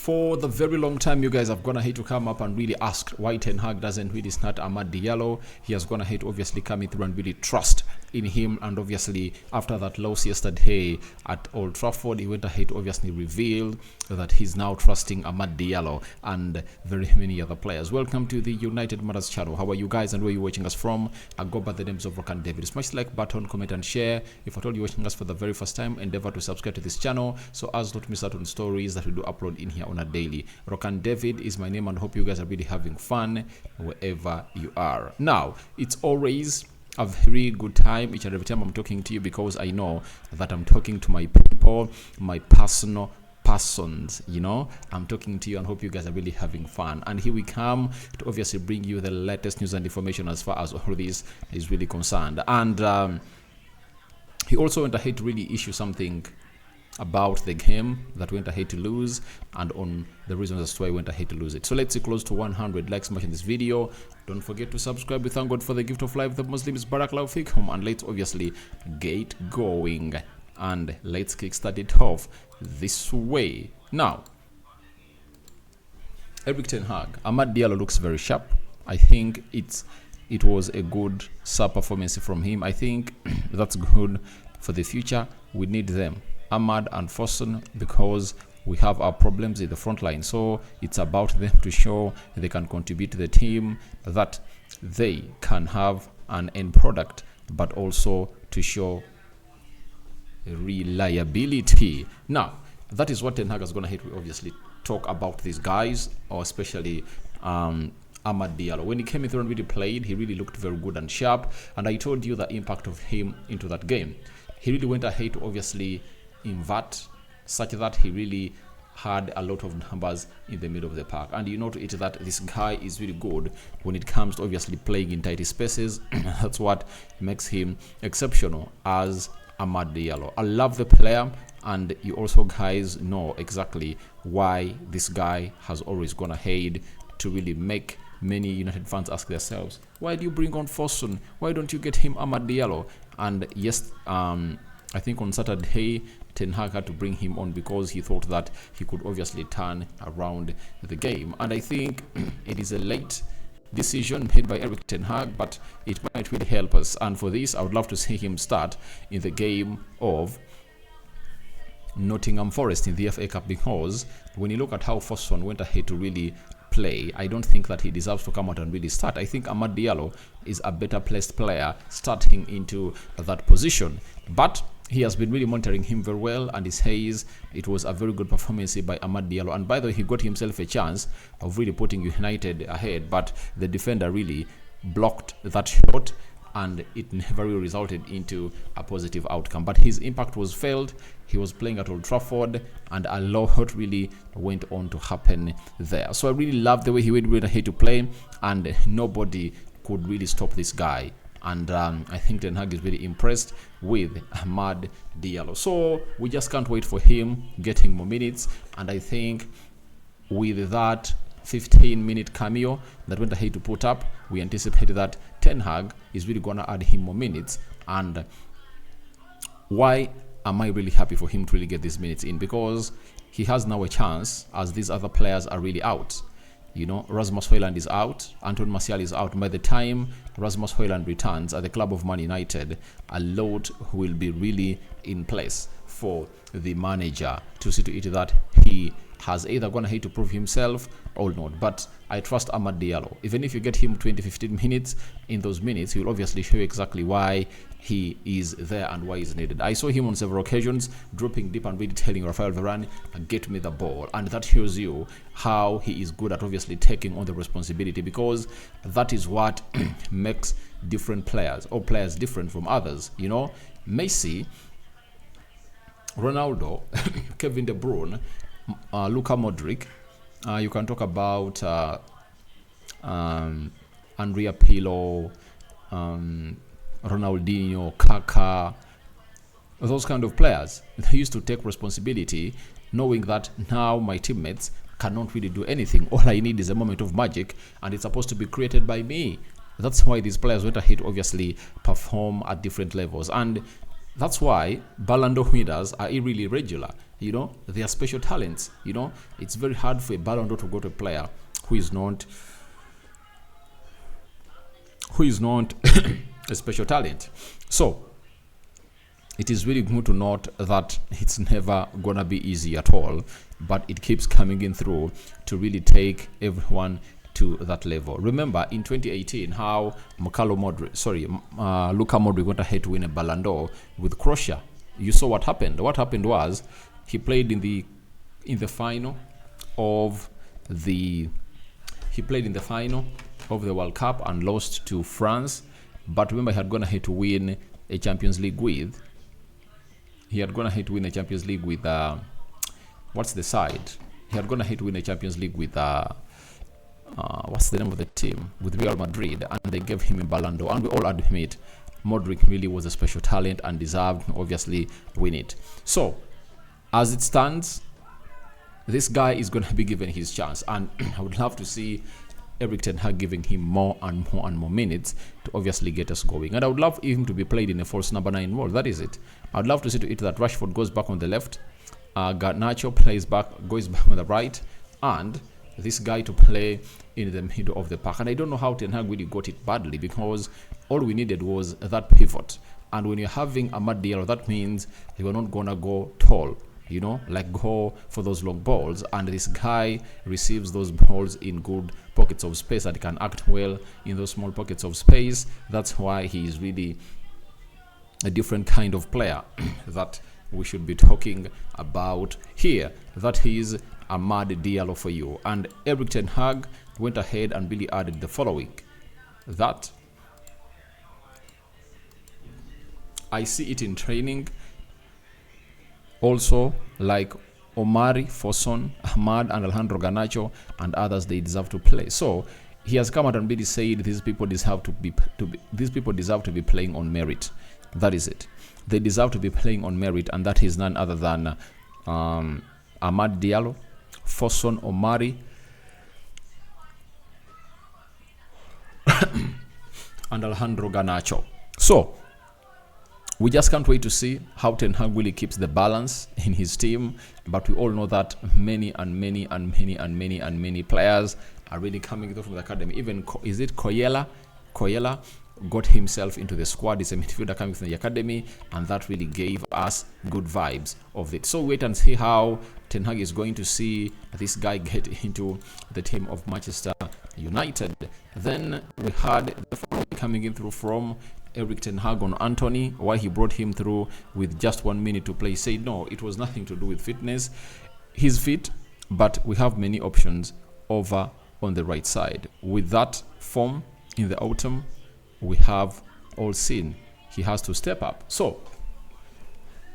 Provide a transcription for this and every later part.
For the very long time, you guys have gone ahead to come up and really ask why Ten Hag doesn't really start Amad Diallo. He has gone ahead to obviously coming through and really trust in him. And obviously, after that loss yesterday at Old Trafford, he went ahead to obviously reveal that he's now trusting Amad Diallo and very many other players. Welcome to the United Matters channel. How are you guys and where are you watching us from? I go by the names of Rock and David. Smash the like button, comment and share. If at all you're watching us for the very first time, endeavor to subscribe to this channel so as not to miss out on stories that we do upload in here on a daily. Rock and David is my name and hope you guys are really having fun wherever you are. Now, it's always a very good time each and every time I'm talking to you, because I know that I'm talking to my people, my personal persons, you know. I'm talking to you and hope you guys are really having fun. And here we come to obviously bring you the latest news and information as far as all this is really concerned. And he also went ahead to really issue something about the game that went ahead to lose and on the reasons as to why I went ahead to lose it. So let's see close to 100 likes in this video. Don't forget to subscribe. We thank God for the gift of life. The Muslims Barakallahu fikum, and let's obviously get going and let's kickstart it off this way. Now, Eric Ten Hag, Amad Diallo looks very sharp. I think it was a good sub performance from him. I think that's good for the future. We need them, Amad and Fosun, because we have our problems in the front line. So it's about them to show they can contribute to the team, that they can have an end product, but also to show reliability. Now, that is what Ten Hag is going to hit. We obviously talk about these guys, or especially Amad Diallo. When he came in through and really played, he really looked very good and sharp. And I told you the impact of him into that game. He really went ahead to obviously invert, such that he really had a lot of numbers in the middle of the park. And you notice that this guy is really good when it comes to obviously playing in tight spaces. That's what makes him exceptional as Amad Diallo. I love the player, and you also guys know exactly why this guy has always gone ahead to really make many United fans ask themselves, why do you bring on Fosun? Why don't you get him Amad Diallo? And yes, I think on Saturday, Ten Hag had to bring him on because he thought that he could obviously turn around the game. And I think it is a late decision made by Eric Ten Hag, but it might really help us. And for this, I would love to see him start in the game of Nottingham Forest in the FA Cup, because when you look at how Fosun went ahead to really play, I don't think that he deserves to come out and really start. I think Amad Diallo is a better placed player starting into that position, but he has been really monitoring him very well, and he says it was a very good performance by Amad Diallo. And by the way, he got himself a chance of really putting United ahead, but the defender really blocked that shot, and it never really resulted into a positive outcome. But his impact was felt. He was playing at Old Trafford, and a lot really went on to happen there. So I really love the way he went ahead to play, and nobody could really stop this guy. And I think Ten Hag is really impressed with Amad Diallo. So we just can't wait for him getting more minutes. And I think with that 15-minute cameo that went ahead to put up, we anticipate that Ten Hag is really going to add him more minutes. And why am I really happy for him to really get these minutes in? Because he has now a chance, as these other players are really out. You know, Rasmus Højlund is out, Anton Martial is out. By the time Rasmus Højlund returns at the club of Man United, a lot will be really in place for the manager to see to it that he has either gone ahead to prove himself or not. But I trust Amad Diallo. Even if you get him 20-15 minutes, in those minutes he will obviously show you exactly why he is there and why he's needed. I saw him on several occasions dropping deep and really telling Rafael Varane, get me the ball. And that shows you how he is good at obviously taking on the responsibility, because that is what makes different players, or players different from others. You know, Messi, Ronaldo, Kevin De Bruyne, Luka Modric, you can talk about Andrea Pirlo, Ronaldinho, Kaká, those kind of players. They used to take responsibility, knowing that now my teammates cannot really do anything. All I need is a moment of magic, and it's supposed to be created by me. That's why these players went ahead to obviously perform at different levels. And that's why Ballon d'Or winners are really regular. You know, they are special talents. You know, it's very hard for a Ballon d'Or to go to a player who is not a special talent. So it is really good to note that it's never gonna be easy at all, but it keeps coming in through to really take everyone to that level. Remember in 2018 how Luka Modric went ahead to win a Ballon d'Or with Croatia. You saw what happened. What happened was he played in the final of the World Cup and lost to France. But remember, he had gone ahead to win a Champions League with. What's the side? He had gone ahead to win a Champions League with what's the name of the team? With Real Madrid, and they gave him a Ballon d'Or. And we all admit Modric really was a special talent and deserved, obviously, win it. So, as it stands, this guy is going to be given his chance, and I would love to see Erik ten Hag giving him more and more and more minutes to obviously get us going. And I would love him to be played in a false number 9 role. That is it. I'd love to see to it that Rashford goes back on the left, Garnacho goes back on the right, and this guy to play in the middle of the park. And I don't know how Ten Hag really got it badly, because all we needed was that pivot. And when you're having Amad Diallo, that means you're not gonna go tall, you know, like go for those long balls. And this guy receives those balls in good pockets of space and can act well in those small pockets of space. That's why he is really a different kind of player that we should be talking about here. That is Amad Diallo for you. And Erik ten Hag went ahead and really added the following: that I see it in training. Also, like Omari, Foson, Ahmad, and Alejandro Garnacho, and others, they deserve to play. So he has come out and really said these people deserve to be playing on merit. That is it. They deserve to be playing on merit, and that is none other than Amad Diallo, Foson, Omari, and Alejandro Garnacho. So we just can't wait to see how Ten Hag really keeps the balance in his team. But we all know that many players are really coming through from the academy. Even Koyela got himself into the squad. He's a midfielder coming from the academy, and that really gave us good vibes of it. So wait and see how Ten Hag is going to see this guy get into the team of Manchester United. Then we had the following coming in through from Erik ten Hag on Antony, why he brought him through with just 1 minute to play. He said no, it was nothing to do with fitness. He's fit, but we have many options over on the right side. With that form in the autumn, we have all seen he has to step up. So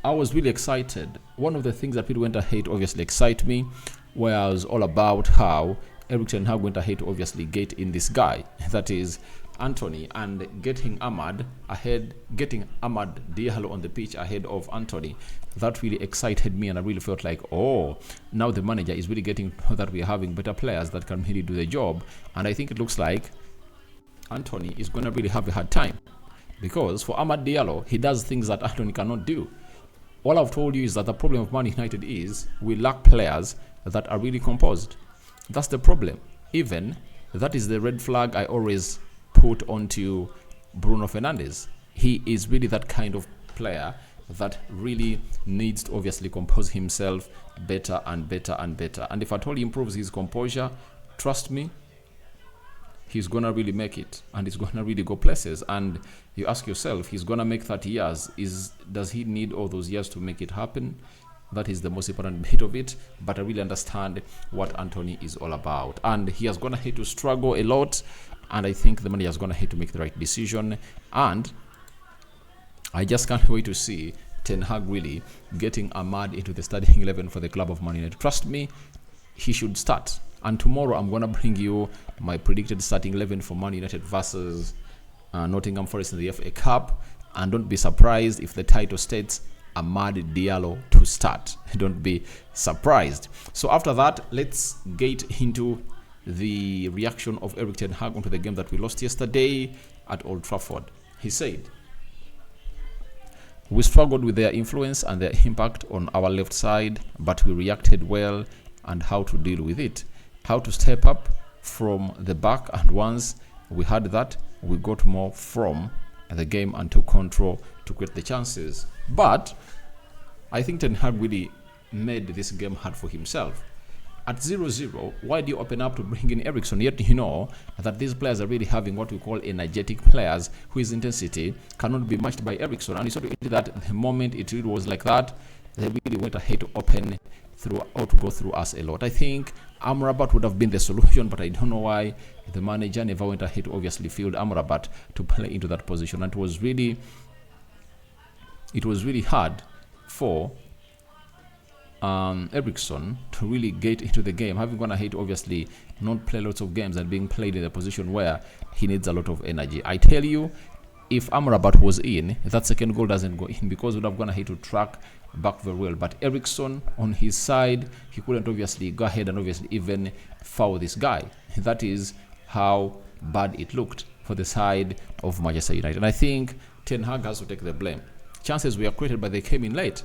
I was really excited. One of the things that people went ahead to obviously excite me was all about how Erik ten Hag went ahead to obviously get in this guy, that is Antony, and getting Amad Diallo on the pitch ahead of Antony. That really excited me, and I really felt like, oh, now the manager is really getting that we are having better players that can really do the job. And I think it looks like Antony is going to really have a hard time, because for Amad Diallo, he does things that Antony cannot do. All I've told you is that the problem of Man United is we lack players that are really composed. That's the problem. Even that is the red flag I always put onto Bruno Fernandes. He is really that kind of player that really needs to obviously compose himself better and better and better. And if at all he improves his composure, trust me, he's gonna really make it, and he's gonna really go places. And you ask yourself, he's gonna make 30 years. Does he need all those years to make it happen? That is the most important bit of it. But I really understand what Antony is all about, and he has gonna have to struggle a lot. And I think the manager is gonna have to make the right decision. And I just can't wait to see Ten Hag really getting Amad into the starting 11 for the club of Man United. Trust me, he should start. And tomorrow I'm gonna bring you my predicted starting 11 for Man United versus Nottingham Forest in the FA Cup. And don't be surprised if the title states Amad Diallo to start. Don't be surprised. So after that, let's get into the reaction of Erik ten Hag onto the game that we lost yesterday at Old Trafford. He said, We struggled with their influence and their impact on our left side, but we reacted well, and how to deal with it, how to step up from the back, and once we had that, we got more from the game and took control to create the chances. But I think Ten Hag really made this game hard for himself. At 0-0, why do you open up to bring in Eriksen? Yet you know that these players are really having what we call energetic players, whose intensity cannot be matched by Eriksen. And you saw that the moment it really was like that, they really went ahead to open through or to go through us a lot. I think Amrabat would have been the solution, but I don't know why the manager never went ahead to obviously field Amrabat to play into that position. And it was really hard for Eriksen to really get into the game, having gone ahead to obviously not play lots of games and being played in a position where he needs a lot of energy. I tell you, if Amrabat was in, that second goal doesn't go in, because would have gone ahead to track back very well. But Eriksen on his side, he couldn't obviously go ahead and obviously even foul this guy. That is how bad it looked for the side of Manchester United. And I think Ten Hag has to take the blame. Chances were created, but they came in late.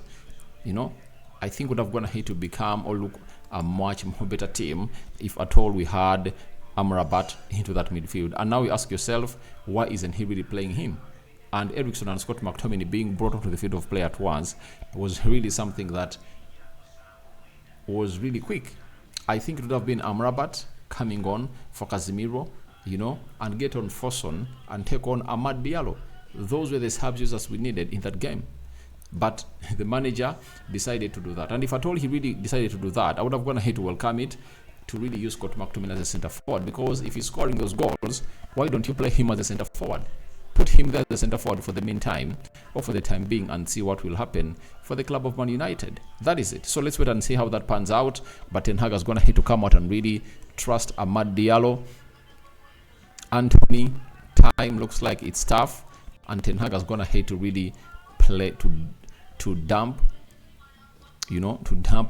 You know, I think would have gone ahead to become or look a much more better team if at all we had Amrabat into that midfield. And now you ask yourself, why isn't he really playing him? And Eriksen and Scott McTominay being brought onto the field of play at once was really something that was really quick. I think it would have been Amrabat coming on for Casemiro, you know, and get on Fosun and take on Amad Diallo. Those were the substitutes we needed in that game. But the manager decided to do that. And if at all he really decided to do that, I would have gone ahead to welcome it, to really use Scott McTominay as a centre forward. Because if he's scoring those goals, why don't you play him as a centre forward? Put him there as a centre forward for the meantime, or for the time being, and see what will happen for the club of Man United. That is it. So let's wait and see how that pans out. But Ten Hag has gone ahead to come out and really trust Amad Diallo. Antony, time looks like it's tough, and Ten Hag has gone ahead to really play to dump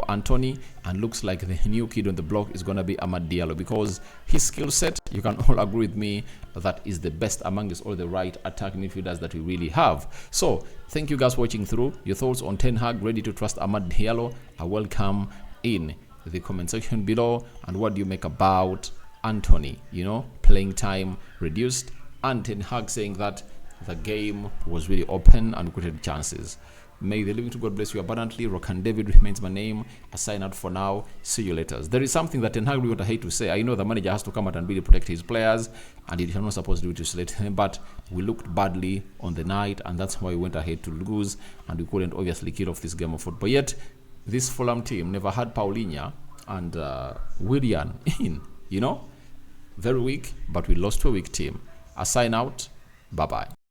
Antony, and looks like the new kid on the block is going to be Amad Diallo, because his skill set, you can all agree with me, that is the best amongst all the right attacking midfielders that we really have. So thank you guys for watching through. Your thoughts on Ten Hag ready to trust Amad Diallo are welcome in the comment section below. And what do you make about Antony, playing time reduced, and Ten Hag saying that the game was really open and created chances? May the living to God bless you abundantly. Rock and David remains my name. I sign out for now. See you later. There is something that Ten Hag would hate to say. I know the manager has to come out and really protect his players, and he's not supposed to do it to select him, but we looked badly on the night, and that's why we went ahead to lose, and we couldn't obviously kill off this game of football. Yet this Fulham team never had Paulinho and Willian in, very weak, but we lost to a weak team. I sign out. Bye-bye.